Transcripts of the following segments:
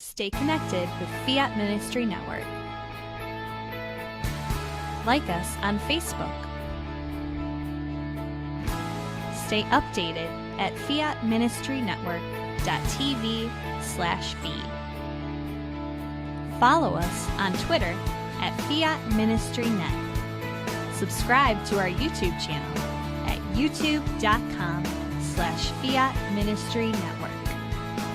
Stay connected with Fiat Ministry Network. Like us on Facebook. Stay updated at fiatministrynetwork.tv/feed. Follow us on Twitter at Fiat Ministry Net. Subscribe to our YouTube channel at youtube.com/Fiat Ministry Network.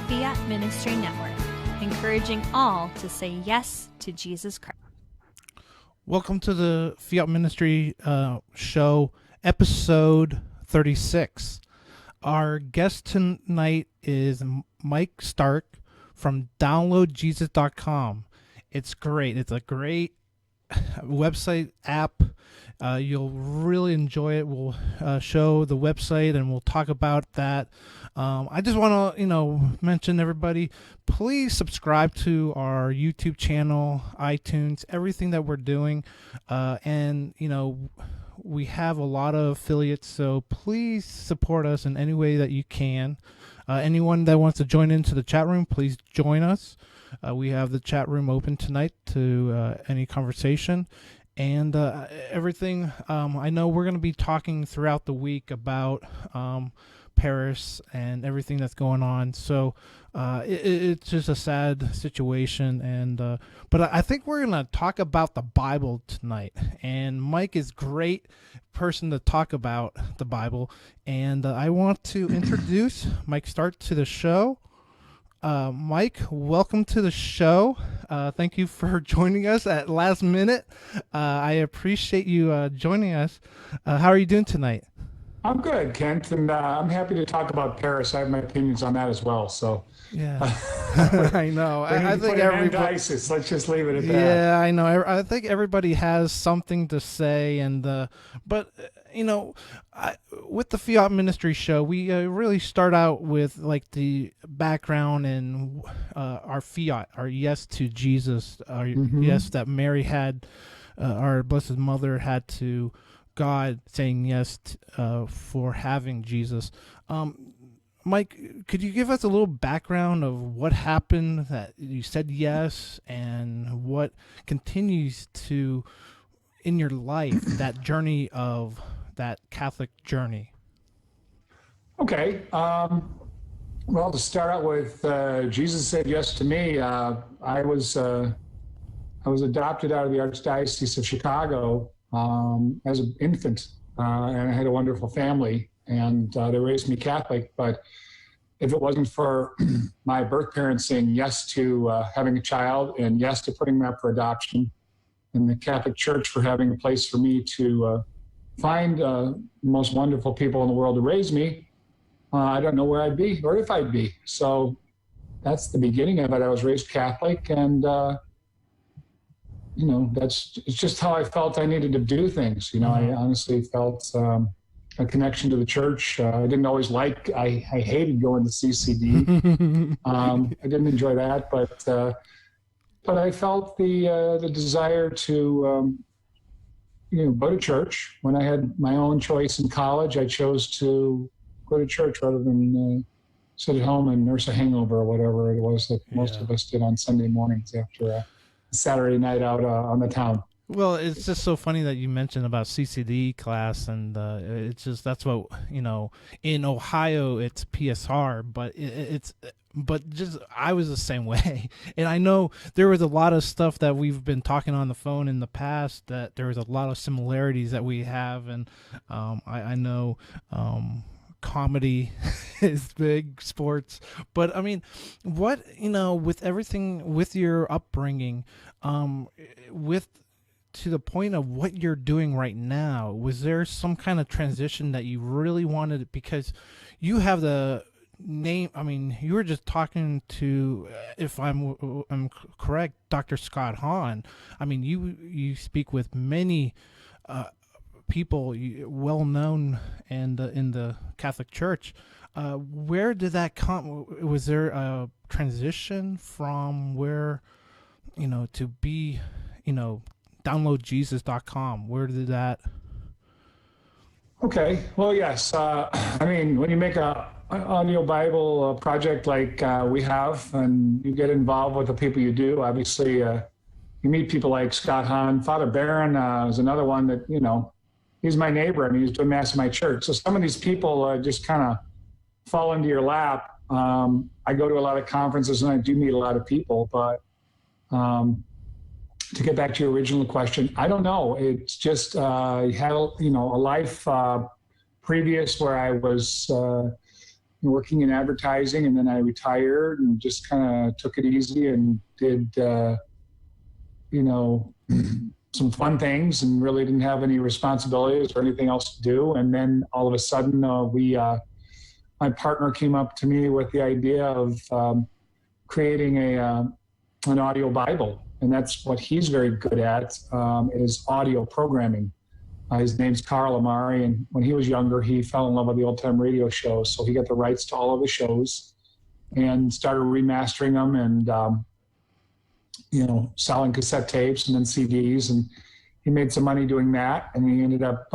Fiat Ministry Network, encouraging all to say yes to Jesus Christ. Welcome to the Fiat Ministry show, episode 36. Our guest tonight is Mike Stark from downloadjesus.com. It's great. It's a great website app. You'll really enjoy it. We'll show the website and we'll talk about that. I just want to, mention everybody, please subscribe to our YouTube channel, iTunes, everything that we're doing. And we have a lot of affiliates, so please support us in any way that you can. Anyone that wants to join into the chat room, please join us. We have the chat room open tonight to any conversation. And everything, I know we're going to be talking throughout the week about Paris and everything that's going on. So it's just a sad situation. But I think we're going to talk about the Bible tonight. And Mike is a great person to talk about the Bible. And I want to introduce Mike Stark to the show. Mike, welcome to the show. Thank you for joining us at last minute. I appreciate you joining us. How are you doing tonight? I'm good, Kent, and I'm happy to talk about Paris. I have my opinions on that as well. So yeah, I know. I think everybody. ISIS. Let's just leave it at that. Yeah, I know. I think everybody has something to say, but with the Fiat Ministry show, we really start out with like the background and our Fiat, our yes to Jesus, our yes that Mary had, our Blessed Mother had to God, saying yes for having Jesus. Mike, could you give us a little background of what happened that you said yes, and what continues to in your life, that journey of that Catholic journey? Okay. Well, to start out with, Jesus said yes to me. I was adopted out of the Archdiocese of Chicago as an infant, and I had a wonderful family, and they raised me Catholic. But if it wasn't for my birth parents saying yes to having a child and yes to putting me up for adoption, and the Catholic Church for having a place for me to find the most wonderful people in the world to raise me, I don't know where I'd be or if I'd be. So that's the beginning of it. I was raised Catholic, and it's just how I felt I needed to do things. I honestly felt a connection to the church. I didn't always I hated going to CCD. I didn't enjoy that, but I felt the desire to go to church. When I had my own choice in college, I chose to go to church rather than sit at home and nurse a hangover or whatever it was that most of us did on Sunday mornings after a Saturday night out on the town. Well, it's just so funny that you mentioned about CCD class, and it's just, that's what, in Ohio it's PSR, but I was the same way. And I know there was a lot of stuff that we've been talking on the phone in the past, that there was a lot of similarities that we have. And I know comedy is big, sports, but I mean, what, with everything, with your upbringing, to the point of what you're doing right now, was there some kind of transition that you really wanted? Because you have the name, you were just talking to, if I'm correct, Dr. Scott Hahn. You speak with many people well known and in the Catholic Church. Where did that come? Was there a transition from where, to be, downloadjesus.com? Where did that? Okay. Well, yes. When you make a audio Bible project like we have, and you get involved with the people you do. Obviously, you meet people like Scott Hahn. Father Barron is another one that, he's my neighbor. I mean, he's doing mass in my church. So some of these people just kind of fall into your lap. I go to a lot of conferences and I do meet a lot of people, but to get back to your original question, I don't know. It's just I had a life previous where I was working in advertising, and then I retired and just kind of took it easy and did some fun things and really didn't have any responsibilities or anything else to do. And then all of a sudden, my partner came up to me with the idea of creating an audio Bible. And that's what he's very good at, is audio programming. His name's Carl Amari, and when he was younger, he fell in love with the old-time radio shows. So he got the rights to all of the shows and started remastering them and, selling cassette tapes and then CDs. And he made some money doing that. And he ended up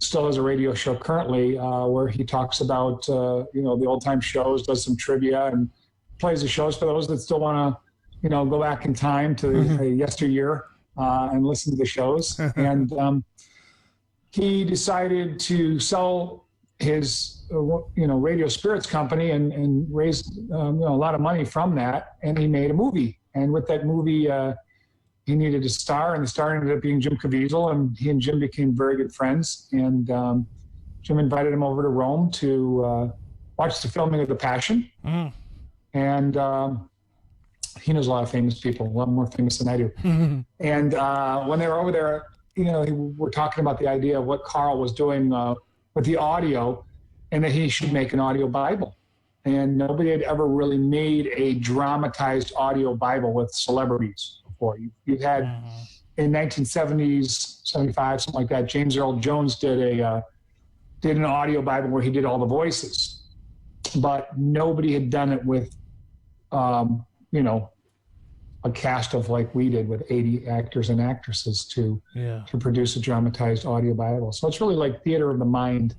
still has a radio show currently where he talks about, the old-time shows, does some trivia, and plays the shows for those that still want to go back in time to yesteryear and listen to the shows. And he decided to sell his, Radio Spirits company and raised, a lot of money from that. And he made a movie. And with that movie, he needed a star, and the star ended up being Jim Caviezel. And he and Jim became very good friends. And Jim invited him over to Rome to watch the filming of The Passion. And he knows a lot of famous people, a lot more famous than I do. And when they were over there, we're talking about the idea of what Carl was doing with the audio, and that he should make an audio Bible. And nobody had ever really made a dramatized audio Bible with celebrities before. You've had in 1970s, 75, something like that, James Earl Jones did an audio Bible where he did all the voices, but nobody had done it with a cast of like we did with 80 actors and actresses to produce a dramatized audio Bible. So it's really like theater of the mind.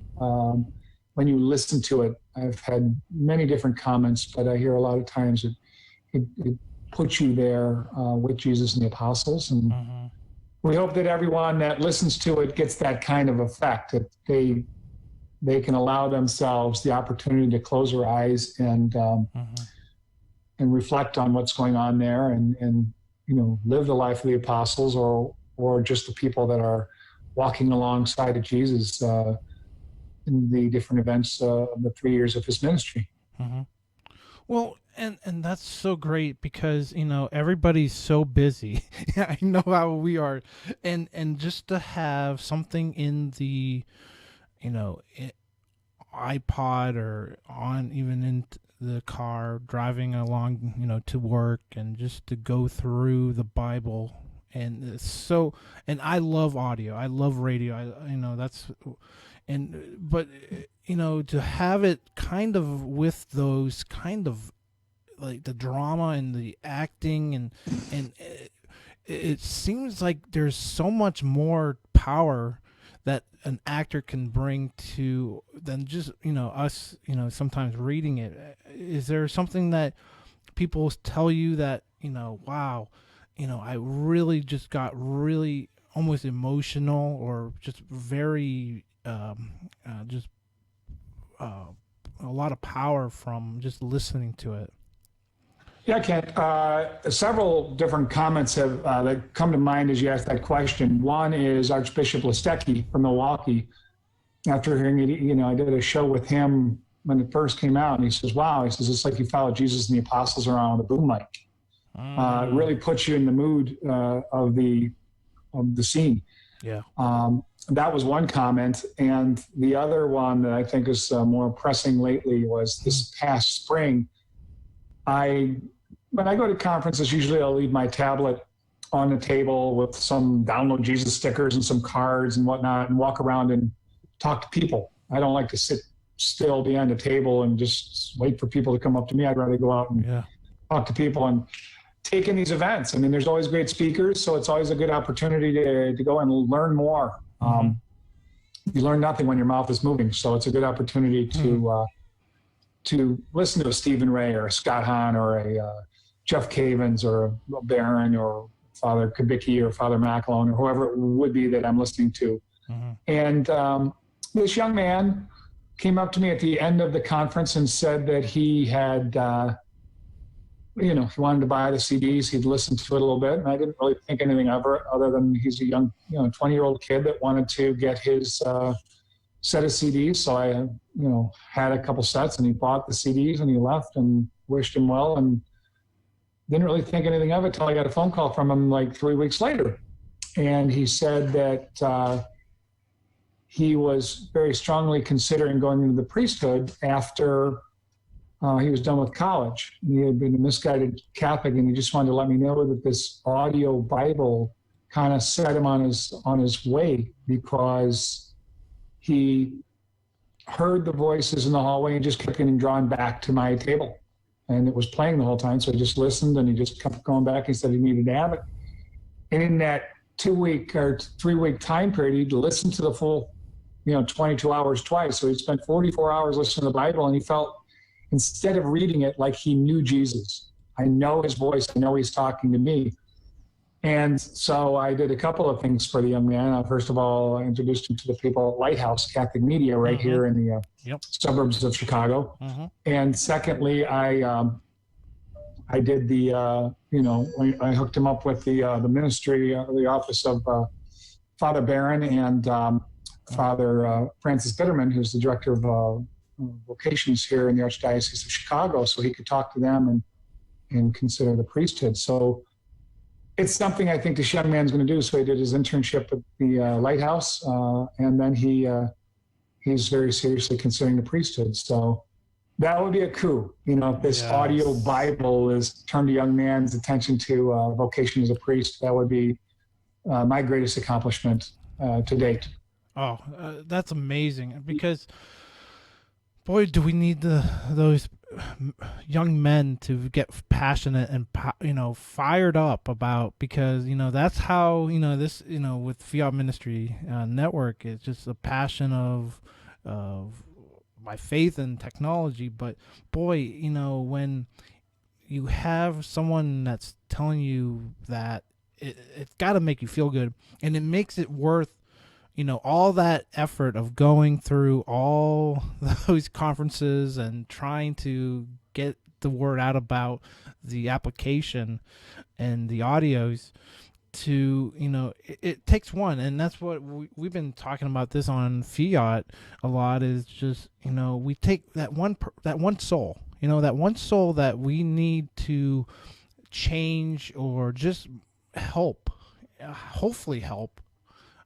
When you listen to it, I've had many different comments, but I hear a lot of times it puts you there with Jesus and the apostles. And we hope that everyone that listens to it gets that kind of effect, that they can allow themselves the opportunity to close their eyes and reflect on what's going on there and live the life of the apostles or just the people that are walking alongside of Jesus in the different events of the 3 years of his ministry. Well, and that's so great because, everybody's so busy. I know how we are. And just to have something in the, iPod or on even in the car driving along, to work, and just to go through the Bible. And and I love audio. I love radio. But to have it kind of with those kind of like the drama and the acting and it seems like there's so much more power that an actor can bring to than just us sometimes reading it. Is there something that people tell you that wow, I really just got really almost emotional or just very a lot of power from just listening to it? Yeah, Kent. Several different comments have that come to mind as you ask that question. One is Archbishop Listecki from Milwaukee. After hearing it, I did a show with him when it first came out, and he says, "Wow," he says, "it's like you followed Jesus and the apostles around with a boom mic. It really puts you in the mood of the scene." Yeah. That was one comment, and the other one that I think is more pressing lately was this past spring. When I go to conferences, usually I'll leave my tablet on the table with some download Jesus stickers and some cards and whatnot, and walk around and talk to people. I don't like to sit still behind the table and just wait for people to come up to me. I'd rather go out and talk to people and take in these events. I mean, there's always great speakers, so it's always a good opportunity to go and learn more. You learn nothing when your mouth is moving, so it's a good opportunity to to listen to a Stephen Ray or a Scott Hahn or a Jeff Cavins or a Barron or Father Kubicki or Father Macalone or whoever it would be that I'm listening to. Mm-hmm. And this young man came up to me at the end of the conference and said that he had, he wanted to buy the CDs. He'd listened to it a little bit, and I didn't really think anything of it other than he's a young, 20-year-old kid that wanted to get his set of CDs. So I, had a couple sets, and he bought the CDs, and he left and wished him well, and didn't really think anything of it till I got a phone call from him like 3 weeks later. And he said that he was very strongly considering going into the priesthood after he was done with college. He had been a misguided Catholic, and he just wanted to let me know that this audio Bible kind of set him on his way, because he heard the voices in the hallway and just kept getting drawn back to my table. And it was playing the whole time, so he just listened, and he just kept going back. He said he needed to have it. And in that 2-week or 3-week time period, he'd listened to the full 22 hours twice. So he spent 44 hours listening to the Bible, and he felt, instead of reading it, like he knew Jesus. I know his voice. I know he's talking to me. And so I did a couple of things for the young man. First of all, I introduced him to the people at Lighthouse Catholic Media right mm-hmm. here in the suburbs of Chicago. Mm-hmm. And secondly, I did the, I hooked him up with the ministry, the office of Father Barron and Father Francis Bitterman, who's the director of vocations here in the Archdiocese of Chicago, so he could talk to them and consider the priesthood. So it's something I think this young man's going to do. So he did his internship at the Lighthouse, and then he's very seriously considering the priesthood. So that would be a coup, if this audio Bible is turned a young man's attention to vocation as a priest. That would be my greatest accomplishment to date. Oh, that's amazing, because boy, do we need those young men to get passionate and fired up about, because that's how this with Fiat Ministry Network, it's just a passion of my faith in technology. But boy, when you have someone that's telling you that, it's got to make you feel good, and it makes it worth all that effort of going through all those conferences and trying to get the word out about the application and the audios to, it takes one. And that's what we've been talking about this on Fiat a lot, is just, we take that one soul, that one soul that we need to change or just help, hopefully help.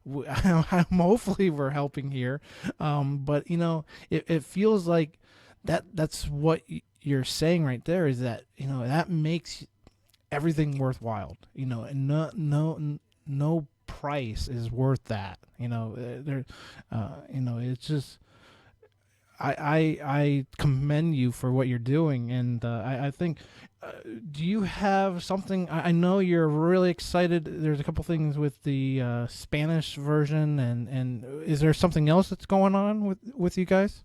Hopefully we're helping here, but it feels like that's what you're saying right there, is that that makes everything worthwhile, and no price is worth that. It's just, I commend you for what you're doing, and I think, do you have something? I know you're really excited. There's a couple things with the Spanish version, and is there something else that's going on with you guys?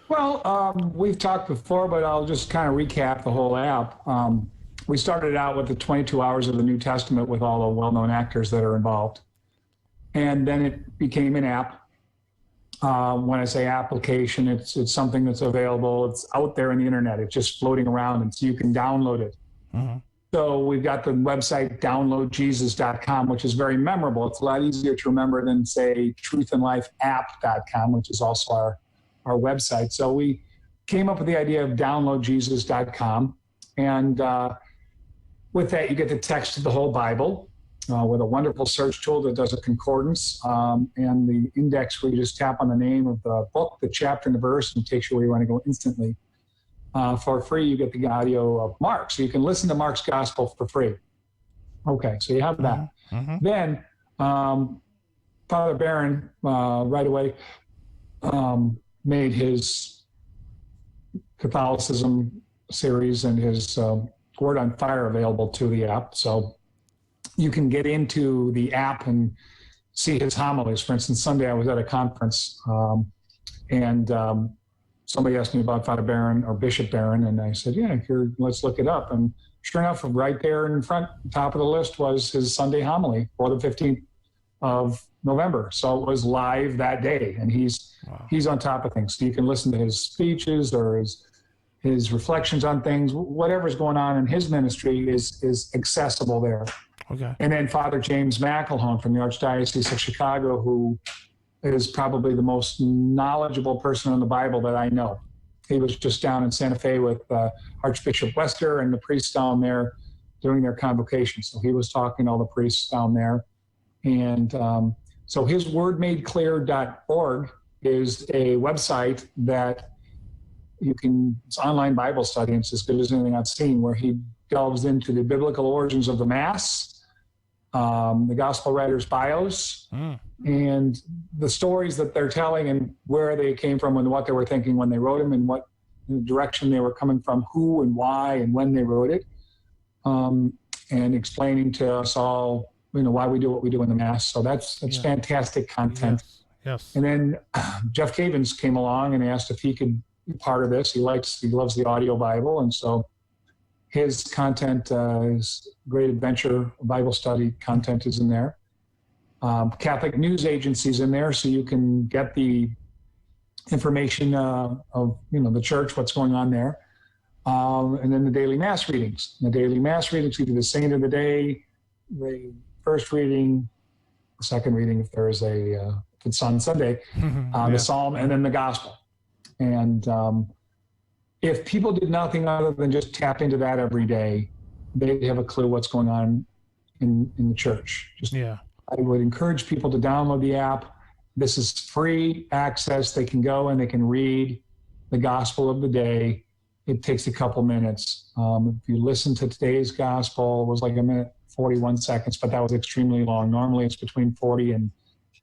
Well, we've talked before, but I'll just kind of recap the whole app. We started out with the 22 hours of the New Testament with all the well-known actors that are involved, and then it became an app. When I say application, it's something that's available. It's out there on the internet. It's just floating around, and so you can download it. Mm-hmm. So we've got the website downloadjesus.com, which is very memorable. It's a lot easier to remember than, say, truthandlifeapp.com, which is also our website. So we came up with the idea of downloadjesus.com, and with that, you get the text of the whole Bible. With a wonderful search tool that does a concordance, and the index where you just tap on the name of the book, the chapter, and the verse, and it takes you where you want to go instantly. For free, you get the audio of Mark, so you can listen to Mark's gospel for free. Okay, so you have that. Mm-hmm. Then Father Barron right away made his Catholicism series and his Word on Fire available to the app. So you can get into the app and see his homilies. For instance, Sunday I was at a conference, and somebody asked me about Father Barron or Bishop Barron, and I said, yeah, here, let's look it up. And sure enough, right there in front, top of the list was his Sunday homily for the 15th of November. So it was live that day, and he's on top of things. So you can listen to his speeches or his reflections on things, whatever's going on in his ministry is accessible there. Okay. And then Father James McElhone from the Archdiocese of Chicago, who is probably the most knowledgeable person on the Bible that I know. He was just down in Santa Fe with Archbishop Wester and the priests down there doing their convocation. So he was talking to all the priests down there. And so his wordmadeclear.org is a website that it's online Bible study. It's as good as anything I've seen, where he delves into the biblical origins of the Mass, the gospel writers' bios, and the stories that they're telling and where they came from and what they were thinking when they wrote them and what direction they were coming from, who and why and when they wrote it, and explaining to us all, why we do what we do in the Mass. So that's fantastic content. Yes. And then Jeff Cavins came along and asked if he could be part of this. He loves the audio Bible, and so his content is Great Adventure Bible study content is in there. Catholic news agencies in there, so you can get the information of the church, what's going on there, and then the daily Mass readings. The daily Mass readings, either the saint of the day, the first reading, the second reading if there is if it's on Sunday, the Psalm, and then the Gospel. And if people did nothing other than just tap into that every day, they'd have a clue what's going on in the church. I would encourage people to download the app. This is free access. They can go and they can read the Gospel of the day. It takes a couple minutes. If you listen to today's Gospel, it was like 1:41 seconds, but that was extremely long. Normally it's between 40 and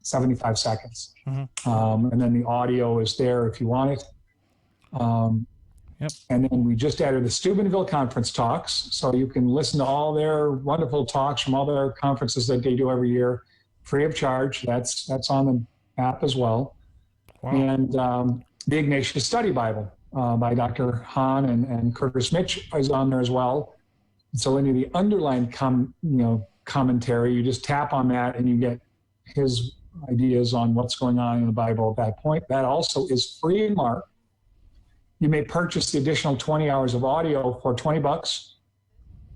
75 seconds. And then the audio is there if you want it. And then we just added the Steubenville Conference talks, so you can listen to all their wonderful talks from all their conferences that they do every year, free of charge. That's on the app as well. Wow. And the Ignatius Study Bible by Dr. Hahn and Curtis Mitch is on there as well. So any of the underlined commentary, you just tap on that and you get his ideas on what's going on in the Bible at that point. That also is free in Mark. You may purchase the additional 20 hours of audio for $20.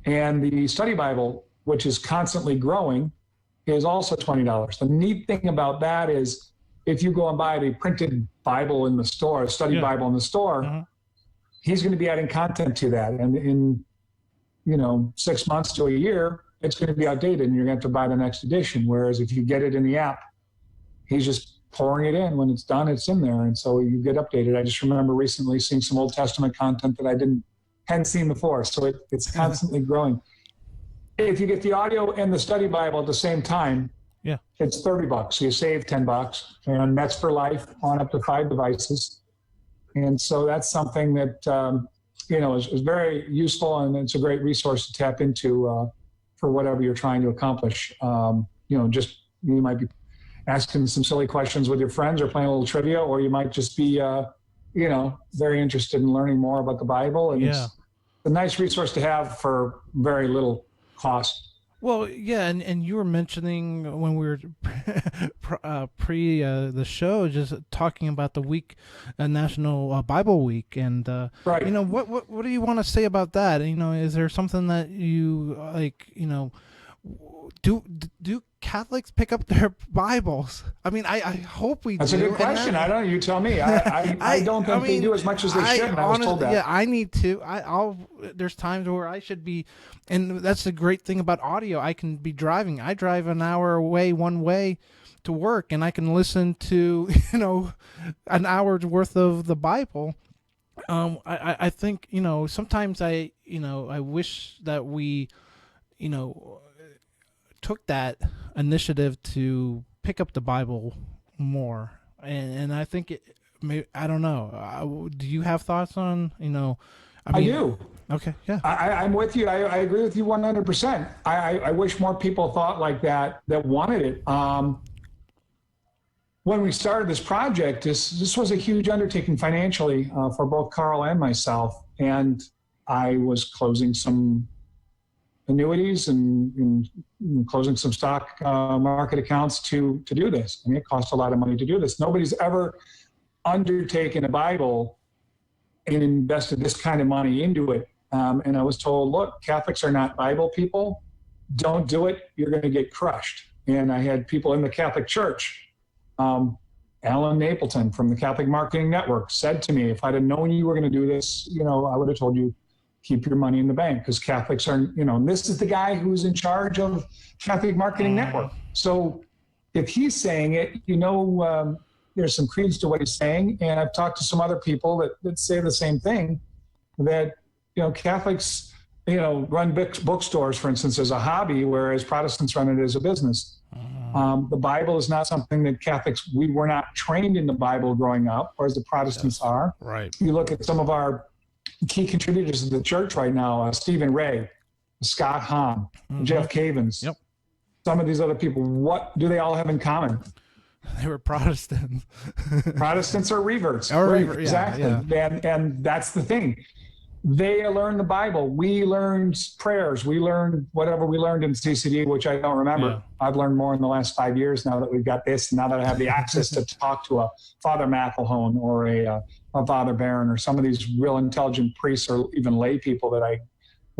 And the study Bible, which is constantly growing, is also $20. The neat thing about that is if you go and buy the printed Bible in the store, a study Bible in the store, he's going to be adding content to that. And in 6 months to a year, it's going to be outdated and you're going to have to buy the next edition. Whereas if you get it in the app, he's just pouring it in. When it's done, it's in there. And so you get updated. I just remember recently seeing some Old Testament content that I hadn't seen before. So it's constantly growing. If you get the audio and the study Bible at the same time, it's $30. So you save $10, and that's for life on up to 5 devices. And so that's something that, is very useful, and it's a great resource to tap into for whatever you're trying to accomplish. You might be asking some silly questions with your friends or playing a little trivia, or you might just be, very interested in learning more about the Bible. And it's a nice resource to have for very little cost. Well, yeah, and you were mentioning when we were pre the show, just talking about the week, National Bible Week, and right. What do you want to say about that? Is there something that you like? Do Catholics pick up their Bibles? I mean, I hope we do. That's a good question. I don't know. You tell me. I don't think they do as much as they should. And I was told that. Yeah, I need to. There's times where I should be, and that's the great thing about audio. I can be driving. I drive an hour away one way to work, and I can listen to an hour's worth of the Bible. I think sometimes I wish that we took that initiative to pick up the Bible more, and I think I don't know. Do you have thoughts on I do. Okay, yeah. I'm with you. I agree with you 100%. I wish more people thought like that wanted it. when we started this project, this was a huge undertaking financially for both Carl and myself. And I was closing some annuities and closing some stock market accounts to do this. I mean, it costs a lot of money to do this. Nobody's ever undertaken a Bible and invested this kind of money into it. And I was told, look, Catholics are not Bible people. Don't do it. You're going to get crushed. And I had people in the Catholic Church, Alan Napleton from the Catholic Marketing Network said to me, if I'd have known you were going to do this, I would have told you, keep your money in the bank, because Catholics are, and this is the guy who's in charge of Catholic Marketing Network. So if he's saying it, there's some credence to what he's saying. And I've talked to some other people that say the same thing, that, Catholics, run bookstores, for instance, as a hobby, whereas Protestants run it as a business. The Bible is not something that Catholics, we were not trained in the Bible growing up, whereas the Protestants are. Right. You look at some of our key contributors to the church right now, Stephen Ray, Scott Hahn, Jeff Cavins. Yep. Some of these other people, what do they all have in common? They were Protestants. Protestants are reverts. Exactly. Yeah. And that's the thing. They learned the Bible. We learned prayers. We learned whatever we learned in CCD, which I don't remember. Yeah. I've learned more in the last 5 years now that we've got this, and now that I have the access to talk to a Father McElhone or a Father Barron or some of these real intelligent priests or even lay people that I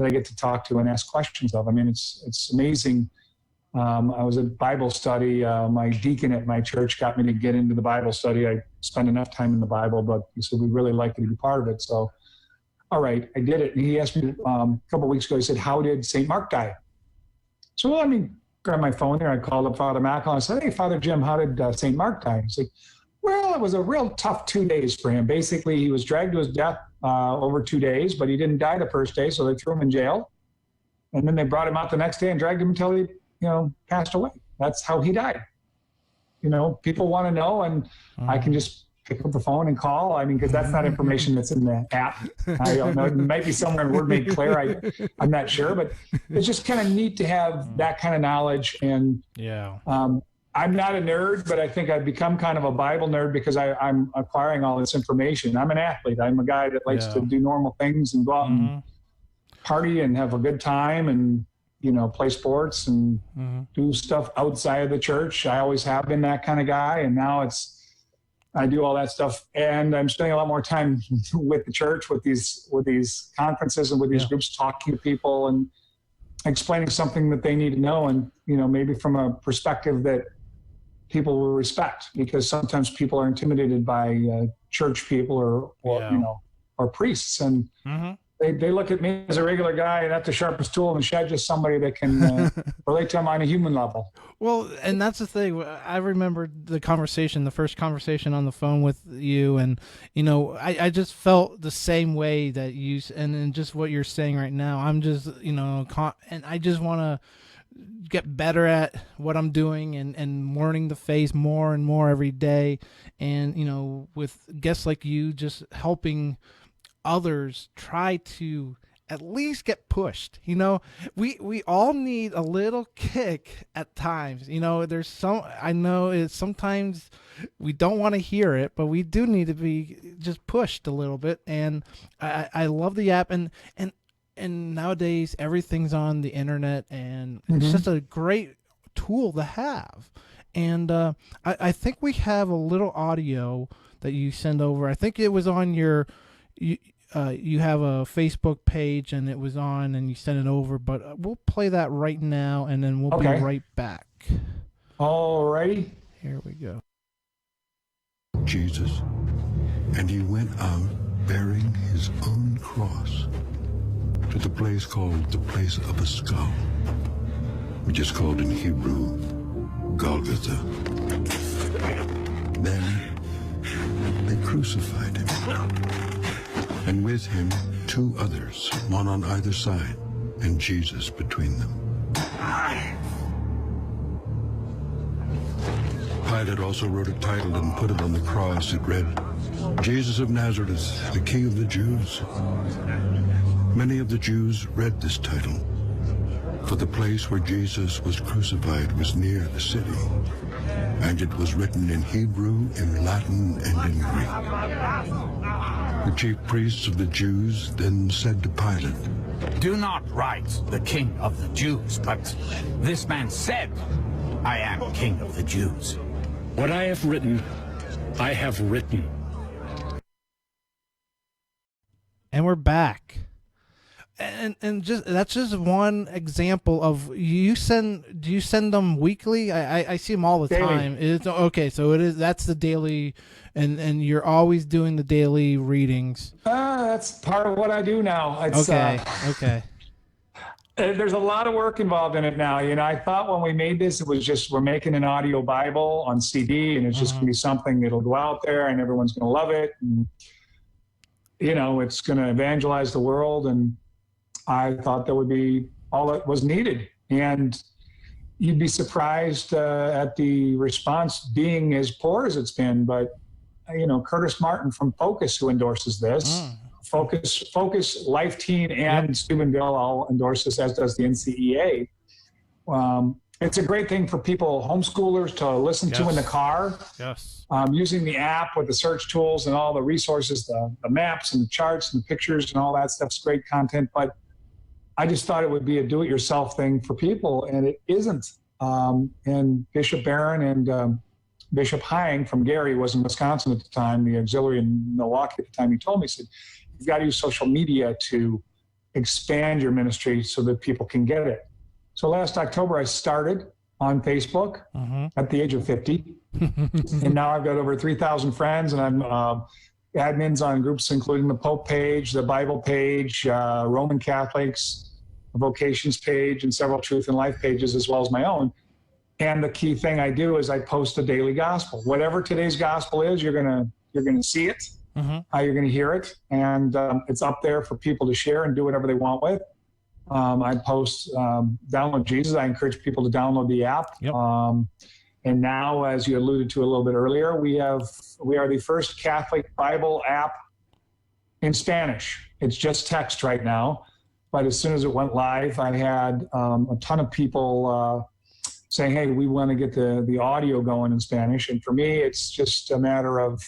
get to talk to and ask questions of. I mean, it's amazing. I was at Bible study. My deacon at my church got me to get into the Bible study. I spent enough time in the Bible, but he said, we'd really like you to be part of it. So, all right, I did it. And he asked me a couple of weeks ago, he said, how did St. Mark die? So let me grab my phone here. I called up Father McElhone. I said, hey, Father Jim, how did St. Mark die? He's like, well, it was a real tough 2 days for him. Basically, he was dragged to his death over 2 days, but he didn't die the first day, so they threw him in jail. And then they brought him out the next day and dragged him until he, passed away. That's how he died. People want to know, and I can just pick up the phone and call. I mean, because that's not information that's in the app. I don't know. It might be somewhere in Word Made Clear. I'm not sure, but it's just kind of neat to have that kind of knowledge. And I'm not a nerd, but I think I've become kind of a Bible nerd because I'm acquiring all this information. I'm an athlete. I'm a guy that likes to do normal things and go out and party and have a good time and, play sports and do stuff outside of the church. I always have been that kind of guy. And now I do all that stuff. And I'm spending a lot more time with the church, with these conferences and with these groups, talking to people and explaining something that they need to know. And, maybe from a perspective that people will respect, because sometimes people are intimidated by church people or priests. And they look at me as a regular guy, not the sharpest tool in the shed, just somebody that can relate to them on a human level. Well, and that's the thing. I remember the first conversation on the phone with you, and, I just felt the same way that you, and just what you're saying right now. I'm just, and I just want to get better at what I'm doing and learning the faith more and more every day. And, with guests like you, just helping others try to at least get pushed. We all need a little kick at times. I know it's sometimes we don't want to hear it, but we do need to be just pushed a little bit. And I love the app, and nowadays everything's on the internet, and it's just a great tool to have. And I think we have a little audio that you send over. I think it was on your you have a Facebook page, and it was on, and you sent it over. But we'll play that right now, and then we'll be right back. All righty. Here we go. Jesus, and he went out bearing his own cross to the place called the place of a skull, which is called in Hebrew Golgotha. Then they crucified him, and with him 2 others, one on either side, and Jesus between them. Pilate also wrote a title and put it on the cross. It read, Jesus of Nazareth, the King of the Jews. Many of the Jews read this title, For the place where Jesus was crucified was near the city, and it was written in Hebrew, in Latin, and in Greek. The chief priests of the Jews then said to Pilate, "Do not write the King of the Jews, but this man said, I am King of the Jews." What I have written, I have written. And we're back. And just that's just one example of do you send them weekly? I see them all the Daily. time. It's okay, so it is that's the daily, and you're always doing the daily readings. That's part of what I do now. It's, Okay. There's a lot of work involved in it now. I thought when we made this, it was just we're making an audio Bible on CD, and it's just going to be something that'll go out there, and everyone's going to love it, and it's going to evangelize the world. And I thought that would be all that was needed. And you'd be surprised at the response being as poor as it's been. But, Curtis Martin from Focus, who endorses this, Focus, Life Teen, and Steubenville all endorse this, as does the NCEA. It's a great thing for people, homeschoolers, to listen to in the car. Yes. Using the app with the search tools and all the resources, the maps and the charts and the pictures and all that stuff's great content. But I just thought it would be a do-it-yourself thing for people, and it isn't. And Bishop Barron and Bishop Hying from Gary was in Wisconsin at the time, the auxiliary in Milwaukee at the time. He told me, he said, you've got to use social media to expand your ministry so that people can get it. So last October, I started on Facebook at the age of 50. And now I've got over 3,000 friends, and I'm admins on groups including the Pope page, the Bible page, Roman Catholics, a vocations page, and several Truth and Life pages, as well as my own. And the key thing I do is I post a daily gospel. Whatever today's gospel is, you're gonna see it, you're gonna hear it, and it's up there for people to share and do whatever they want with. I post Download Jesus. I encourage people to download the app. Yep. And now, as you alluded to a little bit earlier, we are the first Catholic Bible app in Spanish. It's just text right now, but as soon as it went live, I had a ton of people saying, "Hey, we want to get the audio going in Spanish." And for me, it's just a matter of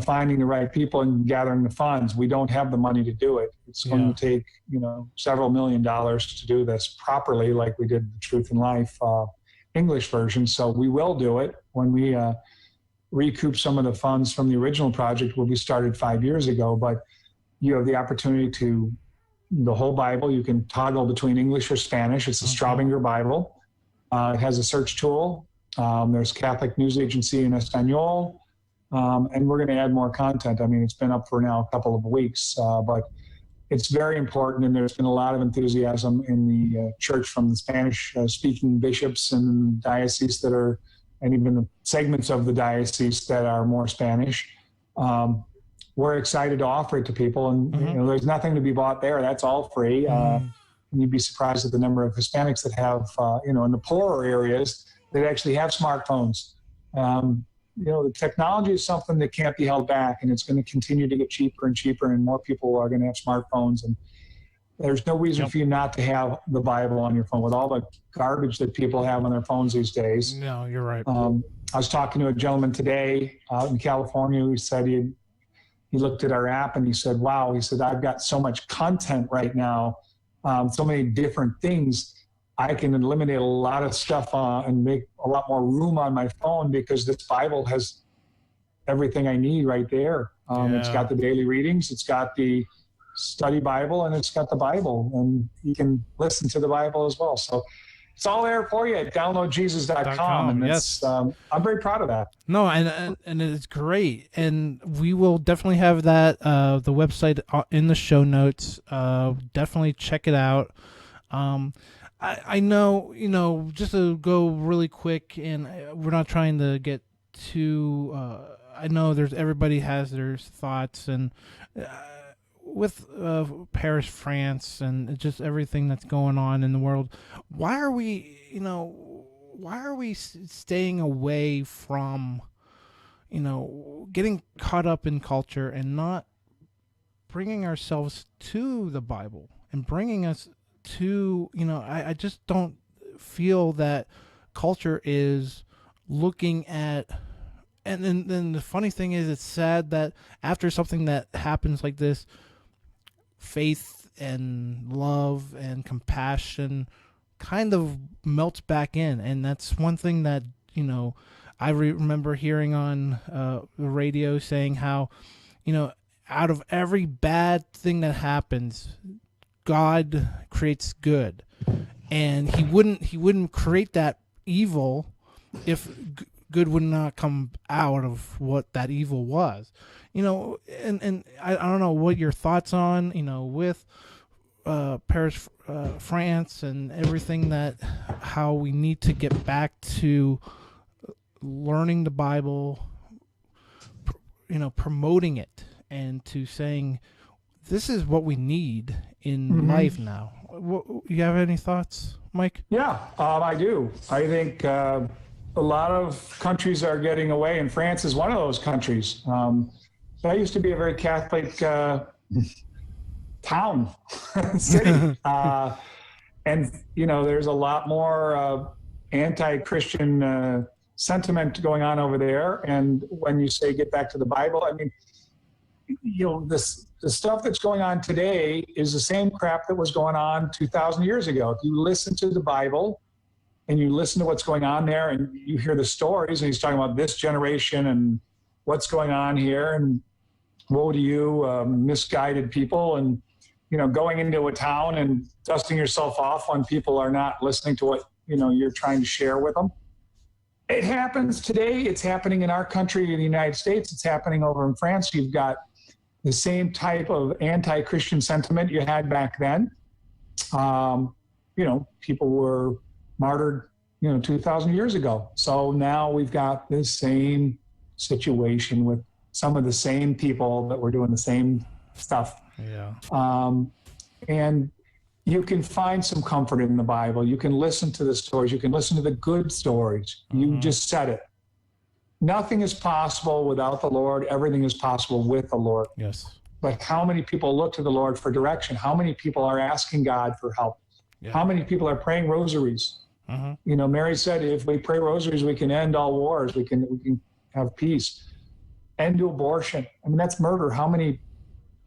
finding the right people and gathering the funds. We don't have the money to do it. It's going to take several $1 million to do this properly, like we did the Truth and Life English version. So we will do it when we recoup some of the funds from the original project, where we started 5 years ago. But you have the opportunity to the whole Bible. You can toggle between English or Spanish. It's a Straubinger Bible. It has a search tool. There's Catholic News Agency in Espanol. And we're going to add more content. I mean, it's been up for now a couple of weeks, but it's very important. And there's been a lot of enthusiasm in the church from the Spanish-speaking bishops and dioceses and even the segments of the diocese that are more Spanish. We're excited to offer it to people, and there's nothing to be bought there. That's all free. And you'd be surprised at the number of Hispanics that have, in the poorer areas, that actually have smartphones. The technology is something that can't be held back, and it's going to continue to get cheaper and cheaper, and more people are going to have smartphones. And there's no reason for you not to have the Bible on your phone with all the garbage that people have on their phones these days. No, you're right. I was talking to a gentleman today out in California who said he looked at our app and he said, wow, he said, I've got so much content right now, so many different things. I can eliminate a lot of stuff and make a lot more room on my phone, because this Bible has everything I need right there. It's got the daily readings, it's got the study Bible, and it's got the Bible, and you can listen to the Bible as well. So it's all there for you at downloadjesus.com. And it's, I'm very proud of that. No, and it's great. And we will definitely have that, the website in the show notes. Definitely check it out. I know, just to go really quick, and we're not trying to get too, I know everybody has their thoughts, and with Paris, France, and just everything that's going on in the world, why are we staying away from, getting caught up in culture and not bringing ourselves to the Bible and bringing us too, I just don't feel that culture is looking at, and then the funny thing is, it's sad that after something that happens like this, faith and love and compassion kind of melts back in. And that's one thing that, I remember hearing on the radio saying how, out of every bad thing that happens, God creates good, and he wouldn't create that evil if good would not come out of what that evil was. And I don't know what your thoughts on, with Paris, France, and everything, that how we need to get back to learning the Bible, promoting it, and to saying this is what we need in life now. You have any thoughts, Mike? Yeah, I do. I think a lot of countries are getting away, and France is one of those countries. That used to be a very Catholic town, city. And, there's a lot more anti-Christian sentiment going on over there. And when you say get back to the Bible, I mean, the stuff that's going on today is the same crap that was going on 2,000 years ago. If you listen to the Bible and you listen to what's going on there, and you hear the stories, and he's talking about this generation and what's going on here, and woe to you, misguided people, and going into a town and dusting yourself off when people are not listening to what you're trying to share with them. It happens today. It's happening in our country, in the United States. It's happening over in France. You've got the same type of anti-Christian sentiment you had back then. People were martyred, 2,000 years ago. So now we've got this same situation with some of the same people that were doing the same stuff. Yeah. And you can find some comfort in the Bible. You can listen to the stories. You can listen to the good stories. You just said it. Nothing is possible without the Lord. Everything is possible with the Lord. Yes. But how many people look to the Lord for direction? How many people are asking God for help? Yeah. How many people are praying rosaries? Mary said, if we pray rosaries, we can end all wars. We can have peace. End to abortion. I mean, that's murder. How many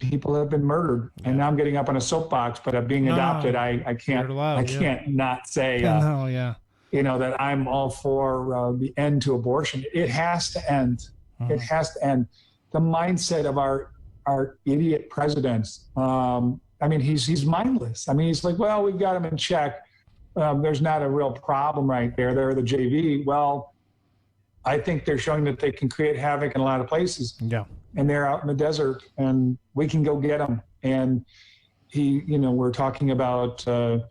people have been murdered? Yeah. And now I'm getting up on a soapbox, but being adopted, I can't not say that I'm all for the end to abortion. It has to end. It has to end. The mindset of our idiot presidents. He's mindless. He's like, well, we've got him in check. There's not a real problem right there. They're the JV. Well, I think they're showing that they can create havoc in a lot of places. Yeah. And they're out in the desert, and we can go get them. And we're talking about, the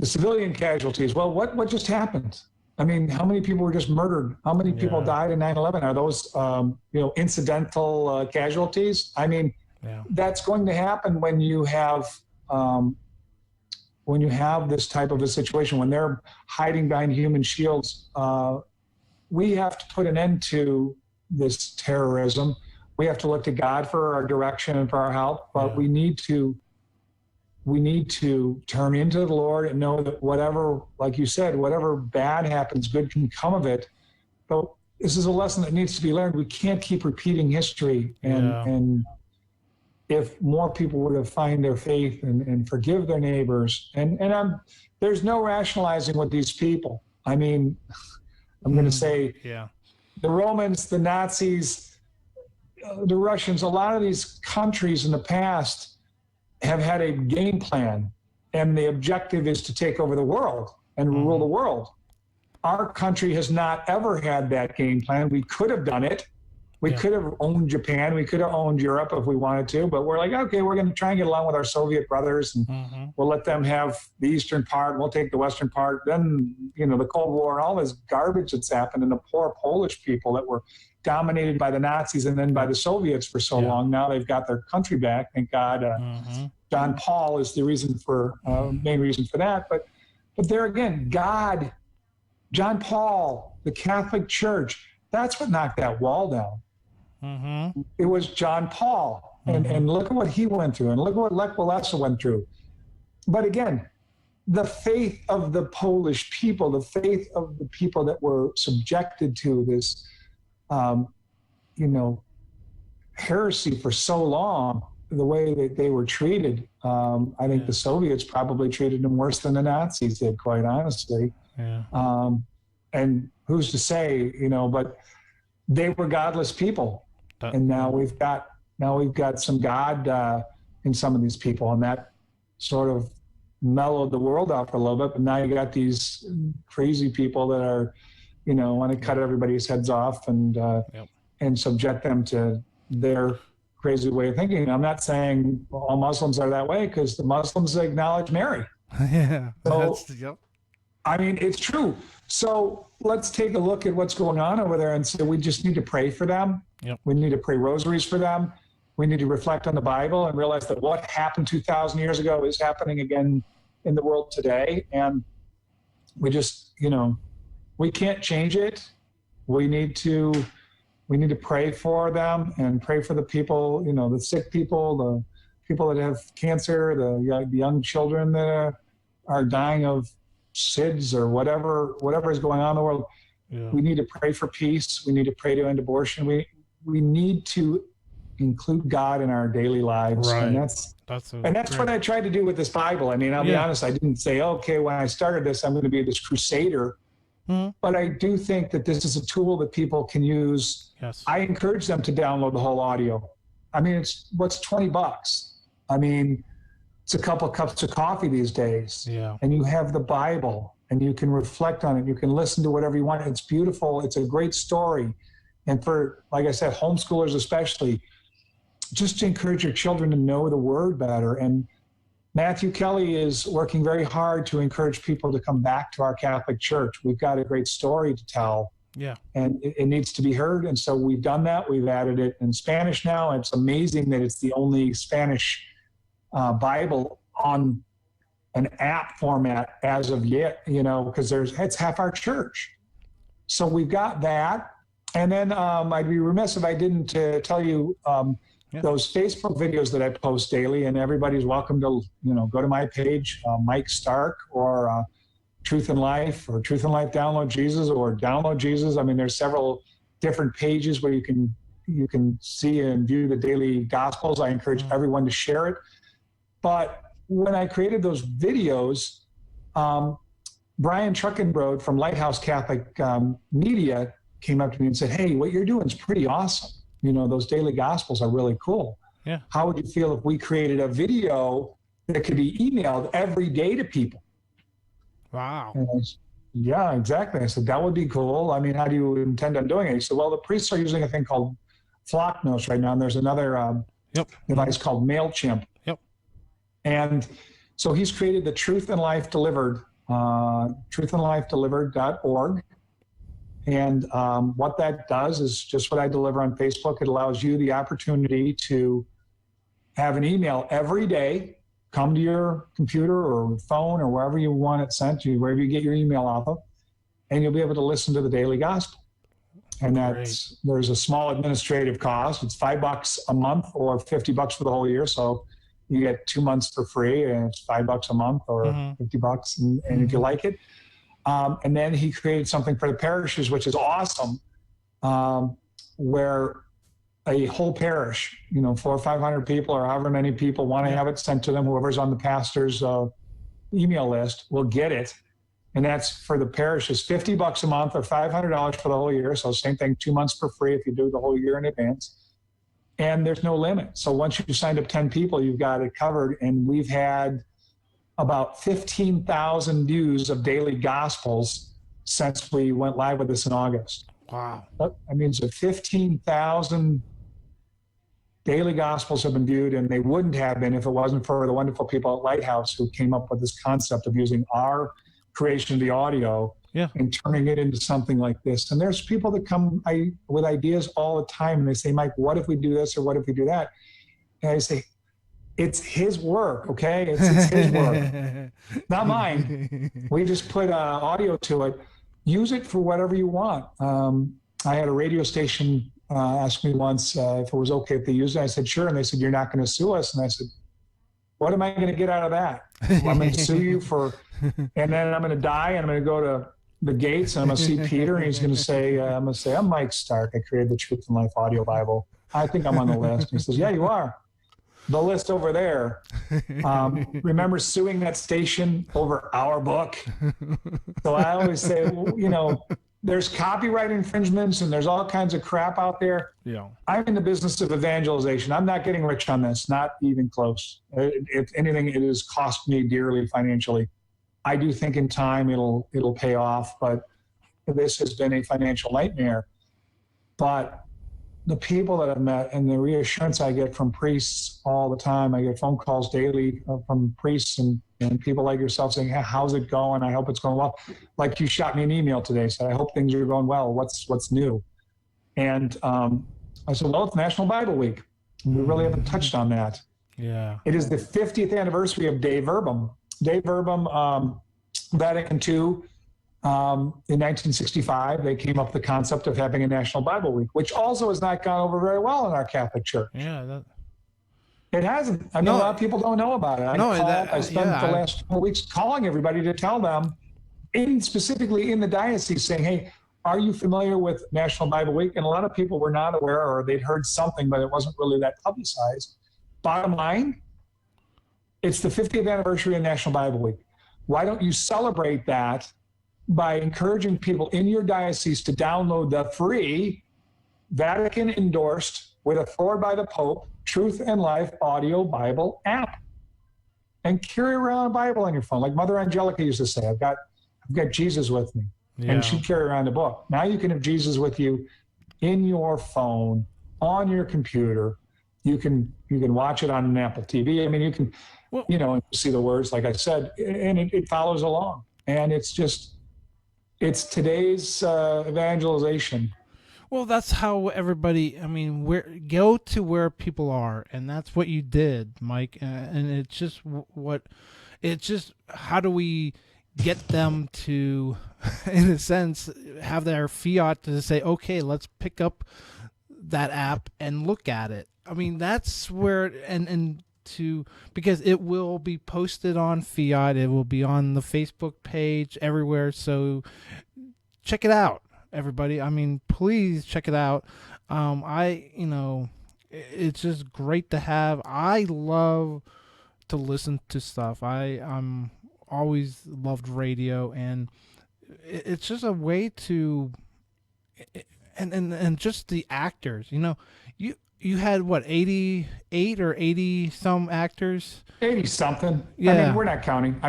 civilian casualties. Well, what just happened? I mean, how many people were just murdered? How many people died in 9/11? Are those, incidental casualties? I mean, that's going to happen when you have this type of a situation, when they're hiding behind human shields. We have to put an end to this terrorism. We have to look to God for our direction and for our help, but we need to turn into the Lord and know that whatever, like you said, whatever bad happens, good can come of it. But this is a lesson that needs to be learned. We can't keep repeating history. And if more people were to find their faith and forgive their neighbors, and there's no rationalizing with these people. I mean, I'm going to say the Romans, the Nazis, the Russians, a lot of these countries in the past have had a game plan, and the objective is to take over the world and rule the world. Our country has not ever had that game plan. We could have done it. We could have owned Japan. We could have owned Europe if we wanted to, but we're like, okay, we're going to try and get along with our Soviet brothers, and we'll let them have the eastern part, and we'll take the western part. Then, the Cold War and all this garbage that's happened, and the poor Polish people that were dominated by the Nazis and then by the Soviets for so long. Now they've got their country back. Thank God. John Paul is the main reason for that. But there again, God, John Paul, the Catholic Church, that's what knocked that wall down. It was John Paul. and look at what he went through, and look at what Lech Walesa went through. But again, the faith of the Polish people, the faith of the people that were subjected to this, heresy for so long, the way that they were treated, I think the Soviets probably treated them worse than the Nazis did, quite honestly. Yeah. And who's to say, but they were godless people. And now we've got some God in some of these people, and that sort of mellowed the world out for a little bit. But now you got these crazy people that are, want to cut everybody's heads off and subject them to their crazy way of thinking. I'm not saying all Muslims are that way, because the Muslims acknowledge Mary. Yeah. So, I mean, it's true. So let's take a look at what's going on over there and say we just need to pray for them. Yep. We need to pray rosaries for them. We need to reflect on the Bible and realize that what happened 2,000 years ago is happening again in the world today. And we just, we can't change it. We need to pray for them and pray for the people, the sick people, the people that have cancer, the young children that are dying of SIDS or whatever is going on in the world. Yeah. We need to pray for peace. We need to pray to end abortion. We need to include God in our daily lives. Right. And that's what I tried to do with this Bible. I mean, I'll be honest, I didn't say, okay, when I started this, I'm going to be this crusader. Mm-hmm. But I do think that this is a tool that people can use. Yes. I encourage them to download the whole audio. I mean, what's $20? I mean, it's a couple of cups of coffee these days. Yeah. And you have the Bible and you can reflect on it. You can listen to whatever you want. It's beautiful. It's a great story. And for, like I said, homeschoolers especially, just to encourage your children to know the word better. And Matthew Kelly is working very hard to encourage people to come back to our Catholic Church. We've got a great story to tell. Yeah. And it needs to be heard. And so we've done that. We've added it in Spanish now. It's amazing that it's the only Spanish Bible on an app format as of yet, because it's half our church. So we've got that. And then I'd be remiss if I didn't tell you those Facebook videos that I post daily, and everybody's welcome to, go to my page, Mike Stark, or Truth in Life, or Truth in Life Download Jesus, or Download Jesus. I mean, there's several different pages where you can see and view the daily Gospels. I encourage everyone to share it. But when I created those videos, Brian Truckenbrode from Lighthouse Catholic Media came up to me and said, hey, what you're doing is pretty awesome. Those daily Gospels are really cool. Yeah. How would you feel if we created a video that could be emailed every day to people? Wow. Yeah, exactly. I said, that would be cool. I mean, how do you intend on doing it? He said, well, the priests are using a thing called Flocknotes right now, and there's another device called MailChimp. Yep. And so he's created the Truth in Life Delivered, truthinlifedelivered.org. And what that does is just what I deliver on Facebook. It allows you the opportunity to have an email every day, come to your computer or phone or wherever you want it sent to you, wherever you get your email off of, and you'll be able to listen to the daily gospel. And there's a small administrative cost. It's $5 a month or $50 for the whole year. So you get 2 months for free, and it's $5 a month or $50. And if you like it. And then he created something for the parishes, which is awesome, where a whole parish, 400 or 500 people or however many people want to have it sent to them, whoever's on the pastor's email list will get it. And that's for the parish is $50 a month or $500 for the whole year. So same thing, 2 months for free if you do the whole year in advance. And there's no limit. So once you signed up 10 people, you've got it covered. And we've had about 15,000 views of daily Gospels since we went live with this in August. Wow. I mean, so 15,000 daily Gospels have been viewed, and they wouldn't have been if it wasn't for the wonderful people at Lighthouse who came up with this concept of using our creation of the audio and turning it into something like this. And there's people that come with ideas all the time, and they say, Mike, what if we do this or what if we do that? And I say, it's his work, okay? It's his work, not mine. We just put audio to it. Use it for whatever you want. I had a radio station asked me once if it was okay if they used it. I said, sure. And they said, you're not going to sue us. And I said, what am I going to get out of that? I'm going to sue you and then I'm going to die and I'm going to go to the gates and I'm going to see Peter and he's going to say, I'm Mike Stark. I created the Truth and Life Audio Bible. I think I'm on the list. And he says, yeah, you are. The list over there. Remember suing that station over our book? So I always say, there's copyright infringements and there's all kinds of crap out there. Yeah. I'm in the business of evangelization. I'm not getting rich on this, not even close. If anything, it has cost me dearly financially. I do think in time it'll pay off, but this has been a financial nightmare. But the people that I've met and the reassurance I get from priests all the time, I get phone calls daily from priests and people like yourself saying, hey, how's it going? I hope it's going well. Like you shot me an email today, said, I hope things are going well. What's new? And I said, well, it's National Bible Week. We really haven't touched on that. Yeah. It is the 50th anniversary of Dei Verbum. Dei Verbum, Vatican II, in 1965, they came up with the concept of having a National Bible Week, which also has not gone over very well in our Catholic Church. Yeah. It hasn't. A lot of people don't know about it. I spent the last couple weeks calling everybody to tell them, specifically in the diocese, saying, hey, are you familiar with National Bible Week? And a lot of people were not aware, or they'd heard something, but it wasn't really that publicized. Bottom line, it's the 50th anniversary of National Bible Week. Why don't you celebrate that by encouraging people in your diocese to download the free Vatican-endorsed, with a forward by the Pope, Truth and Life Audio Bible app, and carry around a Bible on your phone, like Mother Angelica used to say. I've got Jesus with me, and she'd carry around a book. Now you can have Jesus with you in your phone, on your computer. You can watch it on an Apple TV. I mean, you can, see the words, like I said, and it follows along. And it's today's evangelization. Well, that's how everybody, go to where people are, and that's what you did, Mike. And it's just how do we get them to, in a sense, have their fiat to say, okay, let's pick up that app and look at it. That's where, because it will be posted on Fiat, it will be on the Facebook page, everywhere. So check it out, everybody. Please check it out. It's just great to have. I love to listen to stuff. I'm always loved radio, and it's just a way to, and just the actors, you had what, 88 or 80 some actors? 80 something. Yeah. We're not counting.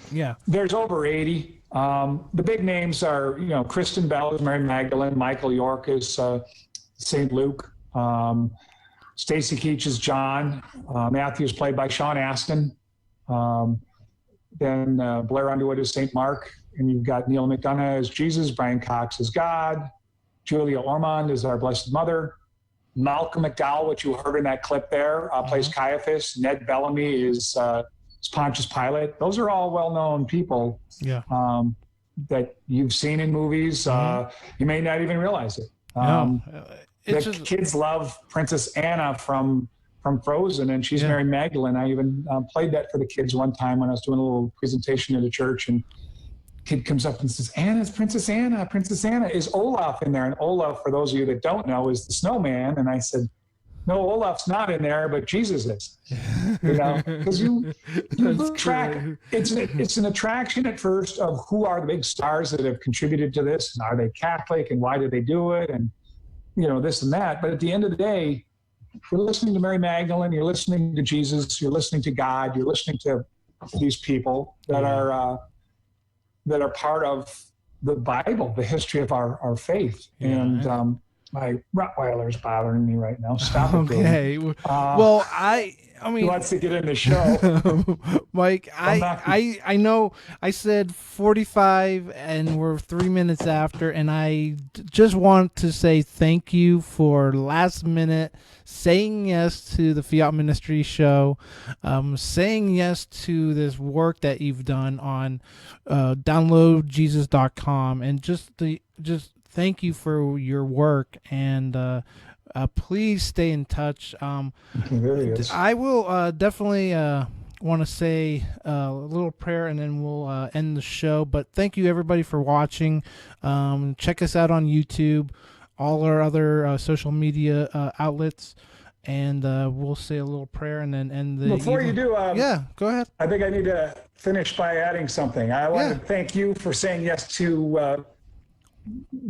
Yeah. There's over 80. The big names are, Kristen Bell is Mary Magdalene, Michael York is St. Luke, Stacy Keach is John, Matthew is played by Sean Astin, then Blair Underwood is St. Mark, and you've got Neil McDonough as Jesus, Brian Cox is God, Julia Ormond is our Blessed Mother, Malcolm McDowell, which you heard in that clip there, plays Caiaphas, Ned Bellamy is Pontius Pilate. Those are all well-known people. Yeah. That you've seen in movies. You may not even realize it. Kids love Princess Anna from Frozen, and she's Mary Magdalene. I even played that for the kids one time when I was doing a little presentation at a church, and kid comes up and says, Anna's Princess Anna. Princess Anna. Is Olaf in there? And Olaf, for those of you that don't know, is the snowman. And I said, no, Olaf's not in there, but Jesus is. Because you track. It's an attraction at first of who are the big stars that have contributed to this, and are they Catholic, and why did they do it, and this and that. But at the end of the day, you're listening to Mary Magdalene, you're listening to Jesus, you're listening to God, you're listening to these people that are part of the Bible, the history of our faith, and. My Rottweiler's bothering me right now. Stop it. Okay. He wants to get in the show. Mike, I know I said 45 and we're 3 minutes after, and I just want to say thank you for last minute saying yes to the Fiat Ministry show, saying yes to this work that you've done on downloadjesus.com, and just thank you for your work, and please stay in touch. There he is. I will definitely want to say a little prayer, and then we'll end the show. But thank you, everybody, for watching. Check us out on YouTube, all our other social media outlets, and we'll say a little prayer and then end the Before you do, yeah, go ahead. I think I need to finish by adding something. I want to thank you for saying yes to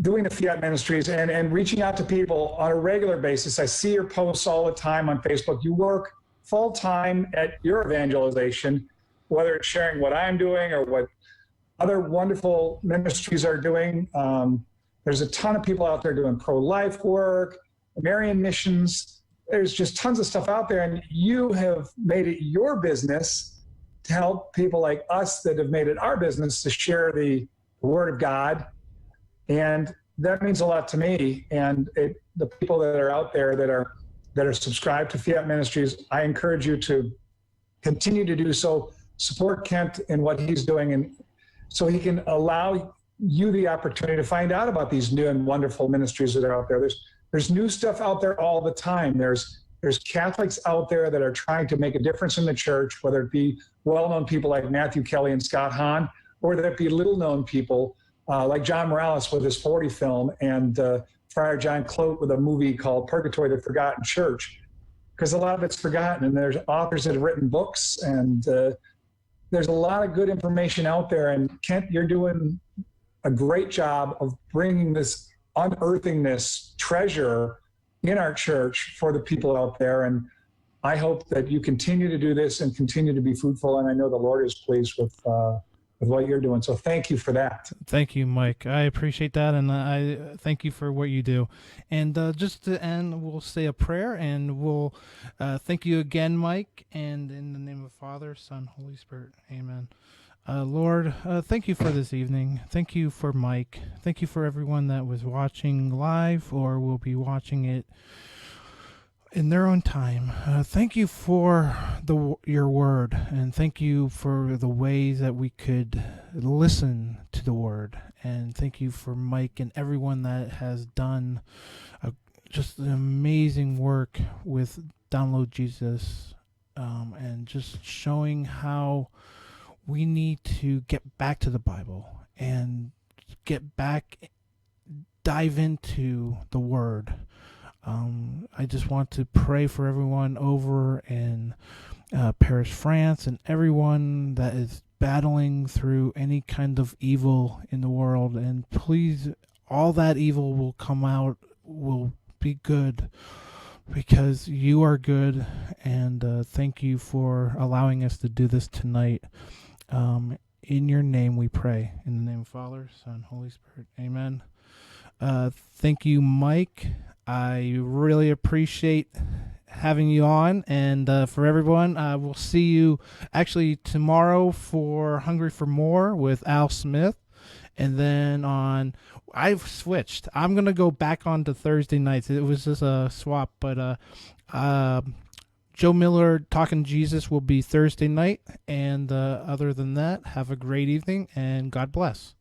doing the Fiat Ministries and reaching out to people on a regular basis. I see your posts all the time on Facebook. You work full time at your evangelization, whether it's sharing what I'm doing or what other wonderful ministries are doing. There's a ton of people out there doing pro-life work, Marian missions. There's just tons of stuff out there, and you have made it your business to help people like us that have made it our business to share the Word of God. And that means a lot to me. And the people that are out there that are subscribed to Fiat Ministries, I encourage you to continue to do so. Support Kent in what he's doing, and so he can allow you the opportunity to find out about these new and wonderful ministries that are out there. There's new stuff out there all the time. There's Catholics out there that are trying to make a difference in the church, whether it be well-known people like Matthew Kelly and Scott Hahn, or whether it be little-known people like John Morales with his 40 film, and Friar John Clote with a movie called Purgatory, the Forgotten Church, because a lot of it's forgotten, and there's authors that have written books, and there's a lot of good information out there. And Kent, you're doing a great job of bringing this, unearthing this treasure in our church for the people out there. And I hope that you continue to do this and continue to be fruitful. And I know the Lord is pleased with what you're doing. So thank you for that. Thank you, Mike. I appreciate that, and I thank you for what you do. And just to end, we'll say a prayer, and we'll thank you again, Mike. And in the name of Father, Son, Holy Spirit, amen. Lord, thank you for this evening. Thank you for Mike. Thank you for everyone that was watching live or will be watching it in their own time. Thank you for your word, and thank you for the ways that we could listen to the word. And thank you for Mike and everyone that has done just an amazing work with Download Jesus, and just showing how we need to get back to the Bible and dive into the word. I just want to pray for everyone over in Paris, France, and everyone that is battling through any kind of evil in the world. And please, all that evil will come out, will be good, because you are good. And thank you for allowing us to do this tonight. In your name we pray. In the name of Father, Son, Holy Spirit. Amen. Thank you, Mike. I really appreciate having you on. And for everyone, we'll see you actually tomorrow for Hungry for More with Al Smith. And then I've switched. I'm going to go back on to Thursday nights. It was just a swap, but Joe Miller Talking Jesus will be Thursday night. And other than that, have a great evening and God bless.